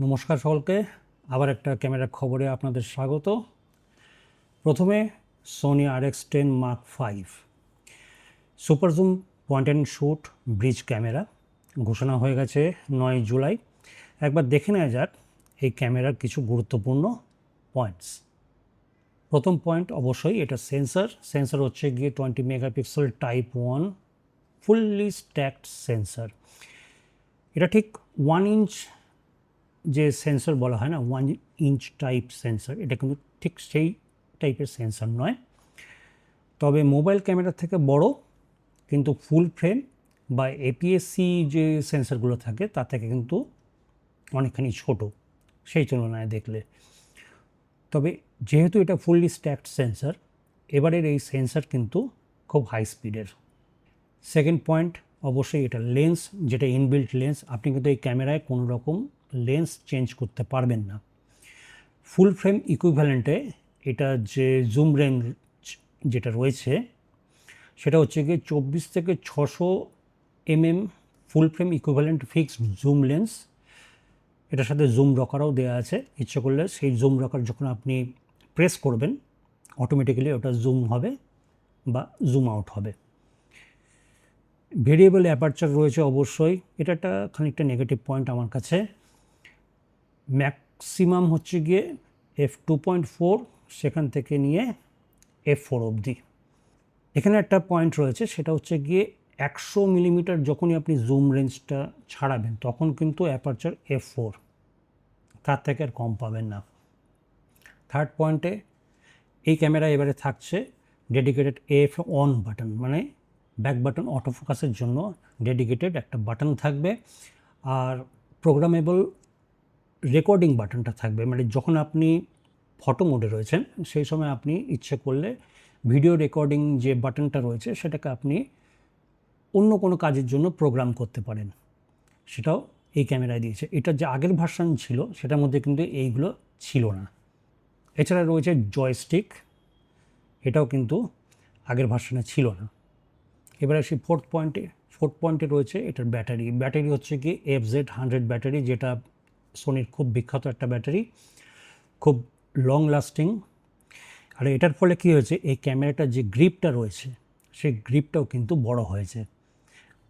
নমস্কার সকলকে, আবার একটা ক্যামেরার খবরে আপনাদের স্বাগত। প্রথমে Sony RX10 Mark V super zoom point and shoot bridge camera ঘোষণা হয়ে গেছে 9 জুলাই। একবার দেখে নেওয়া যাক এই ক্যামেরার কিছু গুরুত্বপূর্ণ পয়েন্টস। প্রথম পয়েন্ট অবশ্যই এটা সেন্সর হচ্ছে গিয়ে 20 megapixel type 1 fully stacked sensor. এটা ঠিক 1 ইঞ্চ যে সেন্সর বলা হয় না, 1 ইঞ্চ টাইপ সেন্সর, এটা কিন্তু ঠিক সেই টাইপের সেন্সর নয়, তবে মোবাইল ক্যামেরার থেকে বড়, কিন্তু ফুল ফ্রেম বা APS-C যে সেন্সরগুলো থাকে তার থেকে কিন্তু অনেকখানি ছোট সেই তুলনায় দেখলে। তবে যেহেতু এটা ফুললি স্ট্যাকড সেন্সর, এবারের এই সেন্সর কিন্তু খুব হাই স্পিডের। সেকেন্ড পয়েন্ট অবশ্যই এটা লেন্স, যেটা ইনবিল্ট লেন্স, আপনি কিন্তু এই ক্যামেরায় কোনো রকম লেন্স চেঞ্জ করতে পারবেন না। ফুল ফ্রেম ইকুইভ্যালেন্টে এটা যে জুম রেঞ্জ যেটা রয়েছে সেটা হচ্ছে গিয়ে 24 থেকে 600 mm ফুল frame equivalent fixed zoom lens. এটার সাথে জুম রকারও দেওয়া আছে, ইচ্ছে করলে সেই জুম রকার যখন আপনি প্রেস করবেন অটোমেটিক্যালি ওটা জুম হবে বা জুম আউট হবে। ভেরিয়েবল অ্যাপারচার রয়েছে অবশ্যই, এটা একটা খানিকটা নেগেটিভ পয়েন্ট আমার কাছে। ম্যাক্সিমাম হচ্ছে গিয়ে f2.4, সেখান থেকে নিয়ে f4 অবধি। এখানে একটা পয়েন্ট রয়েছে, সেটা হচ্ছে গিয়ে 100 মিলিমিটার যখনই আপনি জুম রেঞ্জটা ছাড়াবেন তখন কিন্তু অ্যাপারচার f4, তার থেকে আর কম পাবেন না। থার্ড পয়েন্টে এই ক্যামেরা এবারে থাকছে ডেডিকেটেড AF অন বাটন, মানে ব্যাক বাটন অটোফোকাসের জন্য ডেডিকেটেড একটা বাটন থাকবে, আর প্রোগ্রামেবল রেকর্ডিং বাটনটা থাকবে, মানে যখন আপনি ফটো মোডে রয়েছেন সেই সময় আপনি ইচ্ছে করলে ভিডিও রেকর্ডিং যে বাটনটা রয়েছে সেটাকে আপনি অন্য কোনো কাজের জন্য প্রোগ্রাম করতে পারেন, সেটাও এই ক্যামেরায় দিয়েছে। এটা যে আগের ভার্সন ছিল সেটার মধ্যে কিন্তু এইগুলো ছিল না। এছাড়া রয়েছে জয়স্টিক, এটাও কিন্তু আগের ভার্সনে ছিল না। এবার আসি ফোর্থ পয়েন্টে রয়েছে এটার ব্যাটারি হচ্ছে কি FZ100 ব্যাটারি, যেটা সোনির খুব বিখ্যাত একটা ব্যাটারি, খুব লং লাস্টিং। আর এটার ফলে কী হয়েছে, এই ক্যামেরাটার যে গ্রিপটা রয়েছে সেই গ্রিপটাও কিন্তু বড় হয়েছে।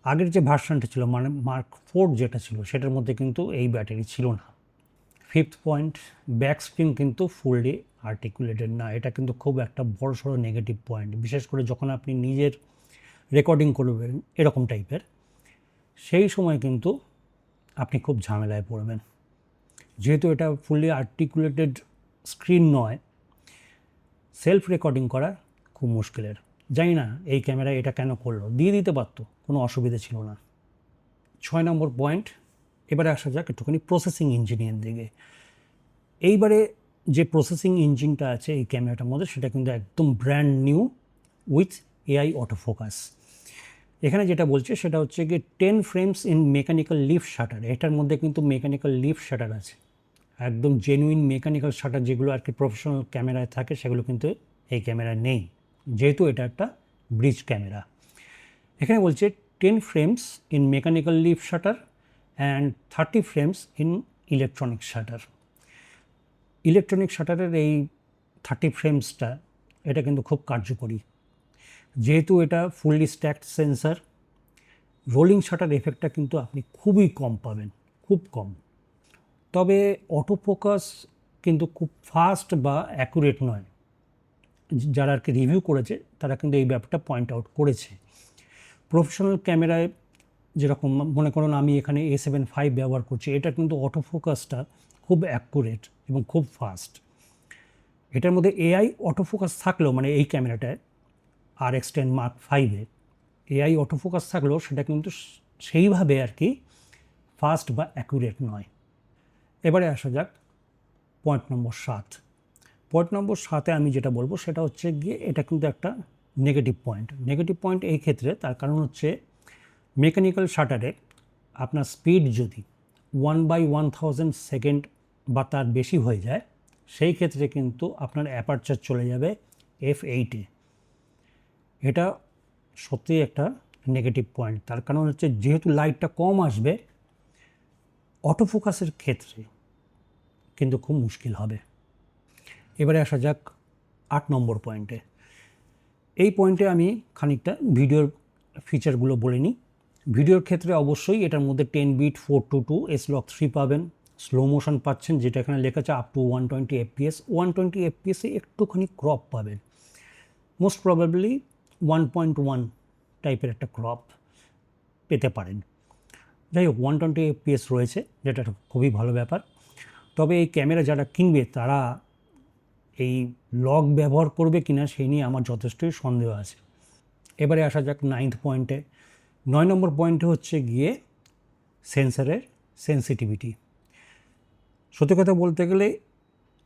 আগের যে ভার্সনটা ছিল মানে Mark IV যেটা ছিল সেটার মধ্যে কিন্তু এই ব্যাটারি ছিল না। ফিফথ পয়েন্ট, ব্যাক স্ক্রিন কিন্তু ফুললি আর্টিকুলেটেড না, এটা কিন্তু খুব একটা বড়সড় নেগেটিভ পয়েন্ট, বিশেষ করে যখন আপনি নিজের রেকর্ডিং করবেন এরকম টাইপের, সেই সময় কিন্তু আপনি খুব ঝামেলায় পড়বেন। যেহেতু এটা ফুললি আর্টিকুলেটেড স্ক্রিন নয়, সেলফ রেকর্ডিং করা খুব মুশকিলের। জানি না এই ক্যামেরায় এটা কেন করলো, দিয়ে দিতে পারতো, কোনো অসুবিধা ছিল না। 6 নম্বর পয়েন্ট, এবারে আসা যাক একটুখানি প্রসেসিং ইঞ্জিনের দিকে। এইবারে যে প্রসেসিং ইঞ্জিনটা আছে এই ক্যামেরাটার মধ্যে সেটা কিন্তু একদম brand new with AI autofocus. এখানে যেটা বলছে সেটা হচ্ছে কি 10 frames in mechanical lift shutter. এটার মধ্যে কিন্তু মেকানিক্যাল লিফট শাটার আছে, একদম জেনুইন মেকানিক্যাল শাটার যেগুলো আর কি প্রফেশনাল ক্যামেরায় থাকে সেগুলো কিন্তু এই ক্যামেরায় নেই, যেহেতু এটা একটা ব্রিজ ক্যামেরা। এখানে বলছে 10 frames in mechanical lift shutter and 30 frames in electronic shutter. Electronic শাটারের এই 30 ফ্রেমসটা এটা কিন্তু খুব কার্যকরী, যেহেতু এটা fully stacked sensor. Rolling shutter এফেক্টটা কিন্তু আপনি খুবই কম পাবেন, খুব কম। তবে অটোফোকাস কিন্তু খুব ফাস্ট বা অ্যাকুরেট নয়, যারা আর কি রিভিউ করেছে তারা কিন্তু এই ব্যাপারটা পয়েন্ট আউট করেছে। প্রফেশনাল ক্যামেরায় যেরকম মনে করুন আমি এখানে A7V ব্যবহার করছি, এটা কিন্তু অটোফোকাসটা খুব অ্যাকুরেট এবং খুব ফাস্ট। এটার মধ্যে AI অটোফোকাস থাকলেও, মানে এই ক্যামেরাটায় RX10 Mark V-এ AI অটোফোকাস থাকলেও সেটা কিন্তু সেইভাবে আর কি ফাস্ট বা অ্যাকুরেট নয়। এবারে আসা যাক পয়েন্ট নম্বর 7। পয়েন্ট নম্বর 7-এ আমি যেটা বলবো সেটা হচ্ছে গিয়ে এটা কিন্তু একটা নেগেটিভ পয়েন্ট এই ক্ষেত্রে, তার কারণ হচ্ছে মেকানিক্যাল শাটারে আপনার স্পিড যদি 1/1000 সেকেন্ড বা তার বেশি হয়ে যায় সেই ক্ষেত্রে কিন্তু আপনার অ্যাপারচার চলে যাবে f8-এ। এটা সত্যিই একটা নেগেটিভ পয়েন্ট, তার কারণ হচ্ছে যেহেতু লাইটটা কম আসবে অটোফোকাসের ক্ষেত্রে কিন্তু খুব মুশকিল হবে। এবারে আসা যাক 8 নম্বর পয়েন্টে। এই পয়েন্টে আমি খানিকটা ভিডিওর ফিচারগুলো বলে নিই। ভিডিওর ক্ষেত্রে অবশ্যই এটার মধ্যে 10 বিট 422 S-Log 3 পাবেন, স্লো মোশন পাচ্ছেন যেটা এখানে লেখা আছে আপ টু 120 FPS। 120 FPS একটুখানি ক্রপ পাবেন, মোস্ট প্রবাবলি 1.1 টাইপের একটা ক্রপ পেতে পারেন। যাই হোক 120 FPS রয়েছে, যেটা খুবই ভালো ব্যাপার। তবে এই ক্যামেরা যারা কিনবে তারা এই লগ ব্যবহার করবে কিনা সেই নিয়ে আমার যথেষ্টই সন্দেহ আছে। এবারে আসা যাক 9th পয়েন্টে। 9 নম্বর পয়েন্টে হচ্ছে গিয়ে সেন্সারের সেন্সিটিভিটি। সত্যি কথা বলতে গেলে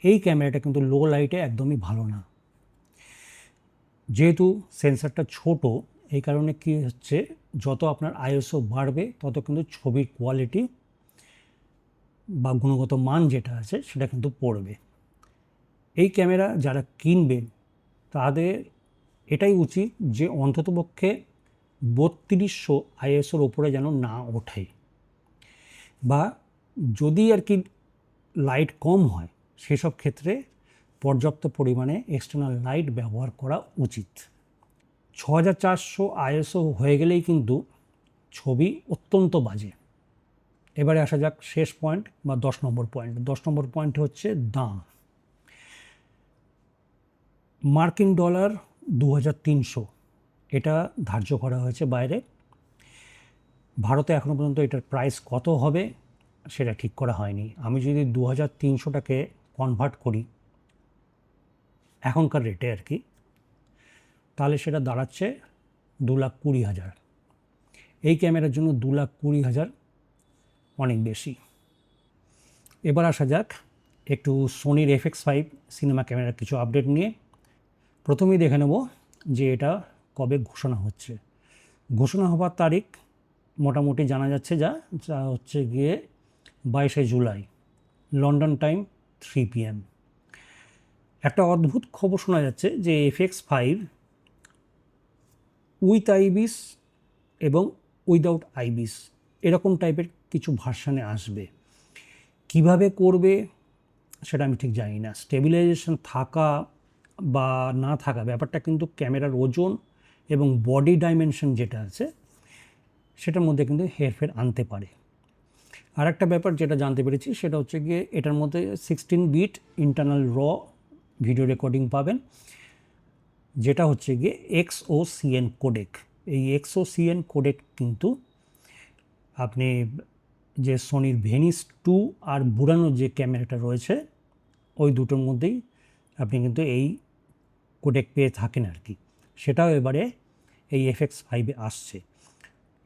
এই ক্যামেরাটা কিন্তু লো লাইটে একদমই ভালো না। যেহেতু সেন্সারটা ছোট, এই কারণে কি হচ্ছে, যত আপনার আইএসও বাড়বে তত কিন্তু ছবির কোয়ালিটি বা গুণগত মান যেটা আছে সেটা কিন্তু পড়বে। এই ক্যামেরা যারা কিনবেন তাদের এটাই উচিত যে অন্ততপক্ষে 3200 আইএসওর ওপরে যেন না ওঠে, বা যদি আর কি লাইট কম হয় সেসব ক্ষেত্রে পর্যাপ্ত পরিমাণে এক্সটার্নাল লাইট ব্যবহার করা উচিত। 6400 আইএসও হয়ে গেলেই কিন্তু ছবি অত্যন্ত বাজে। এবারে আসা যাক শেষ পয়েন্ট বা 10 নম্বর পয়েন্ট। 10 নম্বর পয়েন্ট হচ্ছে দাম। মার্কিন ডলার 2300 এটা ধার্য করা হয়েছে বাইরে। ভারতে এখনও পর্যন্ত এটার প্রাইস কত হবে সেটা ঠিক করা হয়নি। আমি যদি 2300টাকে কনভার্ট করি এখনকার রেটে আর কি, তাহলে সেটা দাঁড়াচ্ছে 2,20,000। এই ক্যামেরার জন্য 2,20,000 অনেক বেশি। এবার আসা যাক একটু সোনির FX5 সিনেমা ক্যামেরার কিছু আপডেট নিয়ে। প্রথমেই দেখে নেব যে এটা কবে ঘোষণা হচ্ছে। ঘোষণা হবার তারিখ মোটামুটি জানা যাচ্ছে, যা হচ্ছে গিয়ে 22শে জুলাই, লন্ডন টাইম 3 PM। একটা অদ্ভুত খবর শোনা যাচ্ছে যে FX5 উইথ আইবিস এবং উইদাউট আইবিস এরকম টাইপের কিছু ভার্সানে আসবে। কিভাবে করবে সেটা আমি ঠিক জানি না। স্টেবিলাইজেশন থাকা বা না থাকা ব্যাপারটা কিন্তু ক্যামেরার ওজন এবং বডি ডাইমেনশন যেটা আছে সেটার মধ্যে কিন্তু হেরফের আনতে পারে। আর একটা ব্যাপার যেটা জানতে পেরেছি সেটা হচ্ছে গিয়ে এটার মধ্যে 16 বিট ইন্টারনাল র ভিডিও রেকর্ডিং পাবেন, যেটা হচ্ছে গিয়ে XOCN কোডেক। এই XOCN কোডেক কিন্তু আপনি যে সোনির ভেনিস 2 আর বুরানো যে ক্যামেরাটা রয়েছে ওই দুটোর মধ্যেই আপনি কিন্তু এই কোডেক পেয়ে থাকেন আর কি। সেটাও এবারে এই FX5-এ আসছে।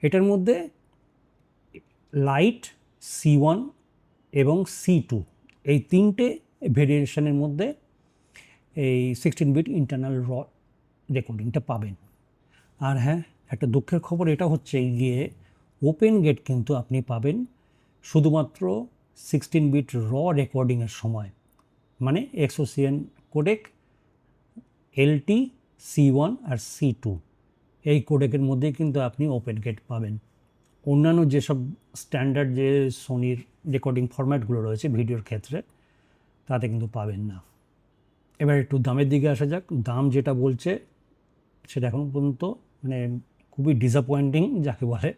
এটার মধ্যে লাইট, C1 এবং C2 এই তিনটে ভেরিয়েশনের মধ্যে এই 16 বিট ইন্টারনাল র রেকর্ডিংটা পাবেন। আর হ্যাঁ, একটা দুঃখের খবর এটা হচ্ছে গিয়ে ওপেন গেট কিন্তু আপনি পাবেন শুধুমাত্র 16 বিট র রেকর্ডিংয়ের সময়, মানে XOCN কোডেক LT, C1 আর C2 এই কোডেকের মধ্যেই কিন্তু আপনি ওপেন গেট পাবেন। অন্যান্য যেসব স্ট্যান্ডার্ড যে সোনির রেকর্ডিং ফরম্যাটগুলো রয়েছে ভিডিওর ক্ষেত্রে তাতে কিন্তু পাবেন না। এবার একটু দামের দিকে আসা যাক। দাম যেটা বলছে সেটা এখন পর্যন্ত মানে খুবই ডিসঅ্যাপয়েন্টিং যাকে বলে।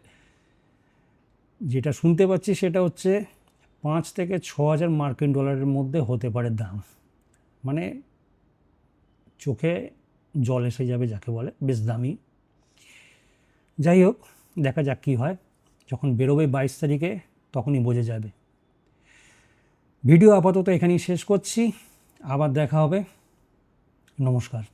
যেটা শুনতে পাচ্ছি সেটা হচ্ছে 5 থেকে 6,000 মার্কিন ডলারের মধ্যে হতে পারে দাম। মানে চোখে জল এসে যাবে যাকে বলে, বেশ দামি। যাই হোক, দেখা যাক কী হয়। যখন বেরোবে 22 তারিখে তখনই বোঝা যাবে। ভিডিও আপাতত এখানেই শেষ করছি, আবার দেখা হবে। নমস্কার।